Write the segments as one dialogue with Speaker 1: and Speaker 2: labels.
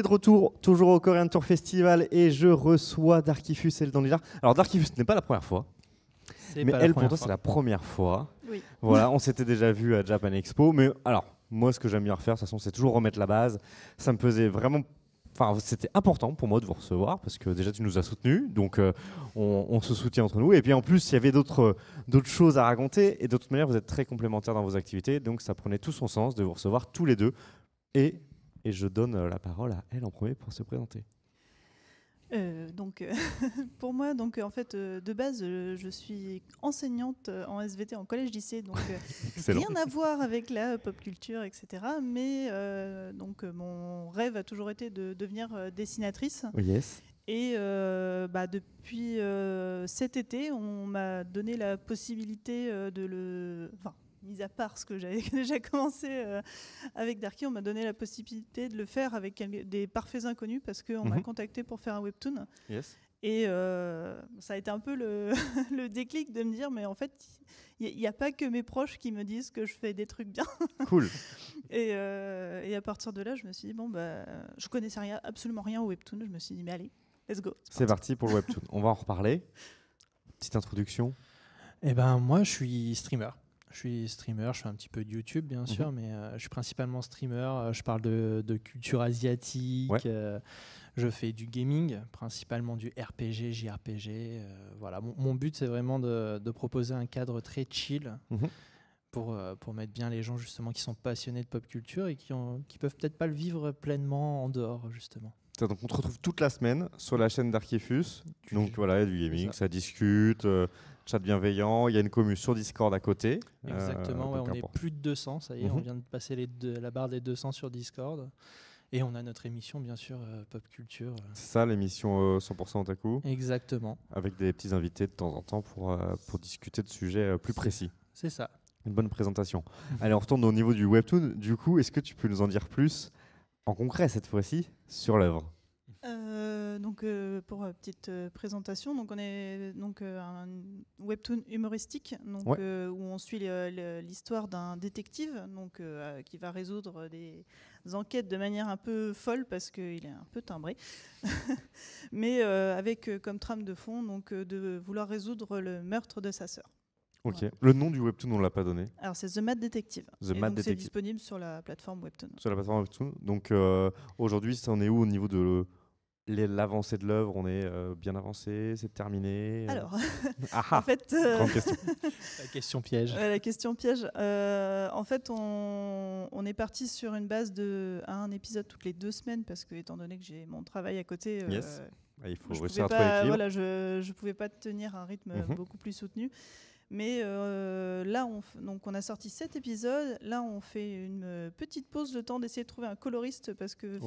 Speaker 1: de retour, toujours au Korean Tour Festival, et je reçois Darkifus et le Dandijar. Alors Darkifus, ce n'est pas la première fois, mais elle, pour toi, c'est la première fois.
Speaker 2: Oui.
Speaker 1: Voilà, on s'était déjà vu à Japan Expo, mais alors, moi, ce que j'aime bien refaire, de toute façon, c'est toujours remettre la base. Ça me faisait vraiment... Enfin, c'était important pour moi de vous recevoir, parce que déjà, tu nous as soutenus, donc on se soutient entre nous. Et puis en plus, il y avait d'autres choses à raconter, et de toute manière, vous êtes très complémentaires dans vos activités, donc ça prenait tout son sens de vous recevoir tous les deux. Et je donne la parole à elle en premier pour se présenter.
Speaker 2: Pour moi, en fait, de base, je suis enseignante en SVT en collège-lycée, donc rien à voir avec la pop culture, etc. Mais mon rêve a toujours été de devenir dessinatrice.
Speaker 1: Oh yes.
Speaker 2: Et depuis cet été, on m'a donné la possibilité mis à part ce que j'avais déjà commencé avec Darky, on m'a donné la possibilité de le faire avec des parfaits inconnus parce qu'on m'a contacté pour faire un webtoon.
Speaker 1: Yes.
Speaker 2: Et ça a été un peu le déclic de me dire, mais en fait, il n'y a pas que mes proches qui me disent que je fais des trucs bien.
Speaker 1: Cool.
Speaker 2: Et à partir de là, je me suis dit, je connaissais absolument rien au webtoon. Je me suis dit, mais allez, let's go.
Speaker 1: C'est parti pour le webtoon. On va en reparler. Petite introduction.
Speaker 3: Moi, je suis streamer. Je fais un petit peu de YouTube, bien sûr, mais je suis principalement streamer. Je parle de culture asiatique. Ouais. Je fais du gaming, principalement du RPG, JRPG. Voilà. Mon but, c'est vraiment de proposer un cadre très chill pour mettre bien les gens justement qui sont passionnés de pop culture et qui peuvent peut-être pas le vivre pleinement en dehors, justement.
Speaker 1: Donc on te retrouve toute la semaine sur la chaîne Darkifus. Donc voilà, il y a du gaming, ça discute, chat bienveillant. Il y a une commu sur Discord à côté.
Speaker 3: Exactement, on est plus de 200, ça y est, on vient de passer la barre des 200 sur Discord. Et on a notre émission, bien sûr, Pop Culture.
Speaker 1: C'est ça, l'émission 100% Otaku.
Speaker 3: Exactement.
Speaker 1: Avec des petits invités de temps en temps pour discuter de sujets plus précis.
Speaker 3: C'est ça.
Speaker 1: Une bonne présentation. Allez, on retourne au niveau du webtoon. Du coup, est-ce que tu peux nous en dire plus en concret cette fois-ci sur l'œuvre?
Speaker 2: Pour petite présentation, on est un webtoon humoristique où on suit l'histoire d'un détective qui va résoudre des enquêtes de manière un peu folle parce qu'il est un peu timbré, mais avec comme trame de fond de vouloir résoudre le meurtre de sa sœur.
Speaker 1: Ok. Voilà. Le nom du webtoon, on ne l'a pas donné.
Speaker 2: Alors, c'est The Mad Detective. C'est disponible sur la plateforme Webtoon.
Speaker 1: Sur la plateforme Webtoon. Donc, aujourd'hui, ça en est où au niveau de l'avancée de l'œuvre? On est bien avancé? C'est terminé?
Speaker 2: Alors, en fait...
Speaker 1: Grande question.
Speaker 3: La question piège.
Speaker 2: La question piège. En fait, on est parti sur une base de un épisode toutes les 2 semaines parce que, étant donné que j'ai mon travail à côté...
Speaker 1: il faut réussir à trouver l'équilibre.
Speaker 2: Voilà, je ne pouvais pas tenir un rythme beaucoup plus soutenu. Mais là, on a sorti 7 épisodes. Là, on fait une petite pause, le temps d'essayer de trouver un coloriste parce que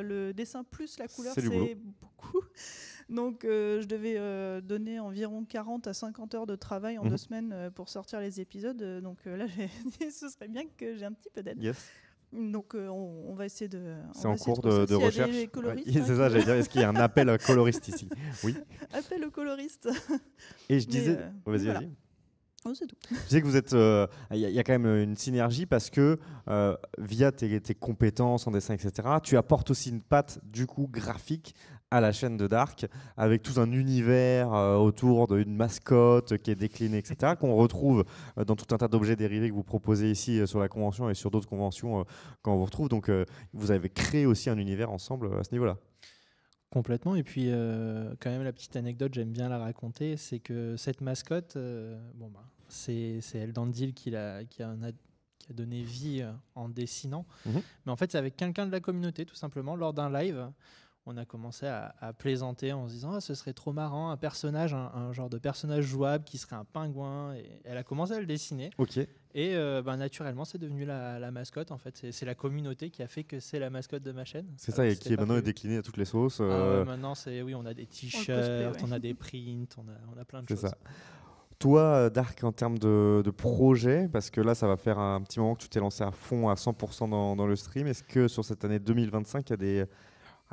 Speaker 2: le dessin plus la couleur, c'est beaucoup. Donc, je devais donner environ 40 à 50 heures de travail en 2 semaines pour sortir les épisodes. Donc là, j'ai dit ce serait bien que j'ai un petit peu d'aide.
Speaker 1: Yes.
Speaker 2: Donc, on va essayer de...
Speaker 1: C'est en cours de recherche.
Speaker 2: C'est
Speaker 1: ça, j'allais dire. Est-ce qu'il y a un appel à coloriste ici? Oui.
Speaker 2: Appel au coloriste.
Speaker 1: Et je disais... vas-y,
Speaker 2: voilà.
Speaker 1: vas-y.
Speaker 2: Oh, c'est tout.
Speaker 1: Je sais que vous êtes, y a quand même une synergie parce que via tes compétences en dessin, etc., tu apportes aussi une patte du coup graphique à la chaîne de Dark avec tout un univers autour d'une mascotte qui est déclinée, etc., qu'on retrouve dans tout un tas d'objets dérivés que vous proposez ici sur la convention et sur d'autres conventions quand on vous retrouve. Donc, vous avez créé aussi un univers ensemble à ce niveau-là.
Speaker 3: Complètement. Et puis, quand même, la petite anecdote, j'aime bien la raconter, c'est que cette mascotte, c'est Eldandil qui a donné vie en dessinant. Mais en fait, c'est avec quelqu'un de la communauté, tout simplement, lors d'un live. On a commencé à plaisanter en se disant ce serait trop marrant, un personnage, un genre de personnage jouable qui serait un pingouin. Et elle a commencé à le dessiner.
Speaker 1: Ok.
Speaker 3: Et naturellement, c'est devenu la mascotte. En fait, c'est la communauté qui a fait que c'est la mascotte de ma chaîne.
Speaker 1: C'est ça, et qui est maintenant déclinée à toutes les sauces.
Speaker 3: Maintenant, on a des t-shirts, on a des prints, on a plein de choses.
Speaker 1: C'est ça. Toi, Dark, en termes de projet, parce que là, ça va faire un petit moment que tu t'es lancé à fond, à 100% dans le stream. Est-ce que sur cette année 2025, il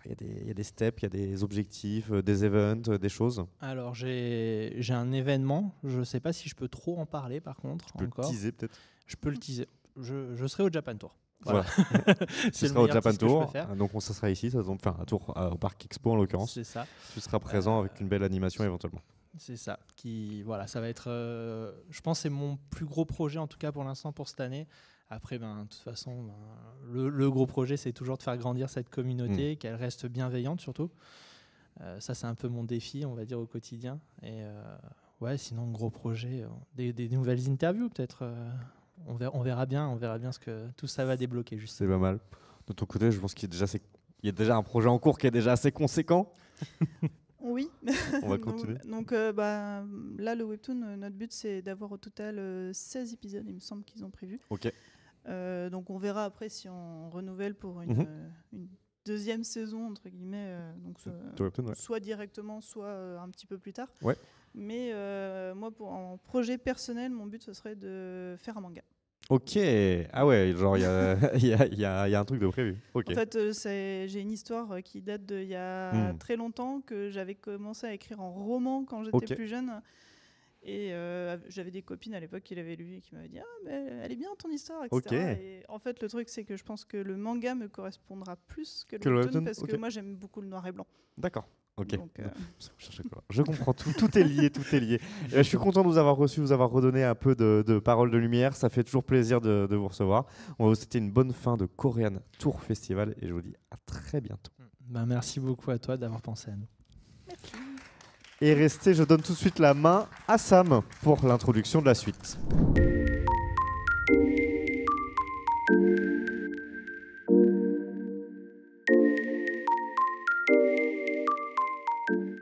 Speaker 1: y a des steps, il y a des objectifs, des events, des choses?
Speaker 3: Alors, j'ai un événement. Je ne sais pas si je peux trop en parler, par contre.
Speaker 1: Tu peux le teaser, peut-être?
Speaker 3: Je peux le teaser. Je serai au Japan Tour.
Speaker 1: Voilà. Tu seras au Japan Tour, donc ça sera ici, ça tombe faire un tour au Parc Expo en l'occurrence.
Speaker 3: C'est ça.
Speaker 1: Tu seras présent avec une belle animation éventuellement.
Speaker 3: C'est ça. Ça va être, je pense, c'est mon plus gros projet en tout cas pour l'instant pour cette année. Après, de toute façon, le gros projet, c'est toujours de faire grandir cette communauté, qu'elle reste bienveillante surtout. Ça, c'est un peu mon défi, on va dire, au quotidien. Et sinon, gros projet, des nouvelles interviews peut-être. On verra bien ce que tout ça va débloquer.
Speaker 1: C'est pas mal. De ton côté, je pense qu'il y a déjà un projet en cours qui est déjà assez conséquent.
Speaker 2: Oui.
Speaker 1: On va continuer.
Speaker 2: Donc là, le webtoon, notre but, c'est d'avoir au total 16 épisodes, il me semble qu'ils ont prévu.
Speaker 1: Ok.
Speaker 2: Donc on verra après si on renouvelle pour une deuxième saison, entre guillemets, soit directement, soit un petit peu plus tard.
Speaker 1: Ouais.
Speaker 2: Mais moi, en projet personnel, mon but, ce serait de faire un manga.
Speaker 1: Ok, ah ouais, genre il y a un truc de prévu. Okay.
Speaker 2: En fait, j'ai une histoire qui date d'il y a très longtemps, que j'avais commencé à écrire en roman quand j'étais plus jeune. Et j'avais des copines à l'époque qui l'avaient lu et qui m'avaient dit « Ah, mais elle est bien ton histoire, etc.
Speaker 1: Okay. »
Speaker 2: Et en fait, le truc, c'est que je pense que le manga me correspondra plus que le webtoon, parce que moi, j'aime beaucoup le noir et blanc.
Speaker 1: D'accord. Ok.
Speaker 2: Donc,
Speaker 1: je comprends tout. Tout est lié, tout est lié. Je suis content de vous avoir reçu, vous avoir redonné un peu de paroles de lumière. Ça fait toujours plaisir de vous recevoir. On va vous souhaiter une bonne fin de Korean Tour Festival et je vous dis à très bientôt.
Speaker 3: Merci beaucoup à toi d'avoir pensé à nous.
Speaker 2: Merci.
Speaker 1: Et restez, je donne tout de suite la main à Sam pour l'introduction de la suite.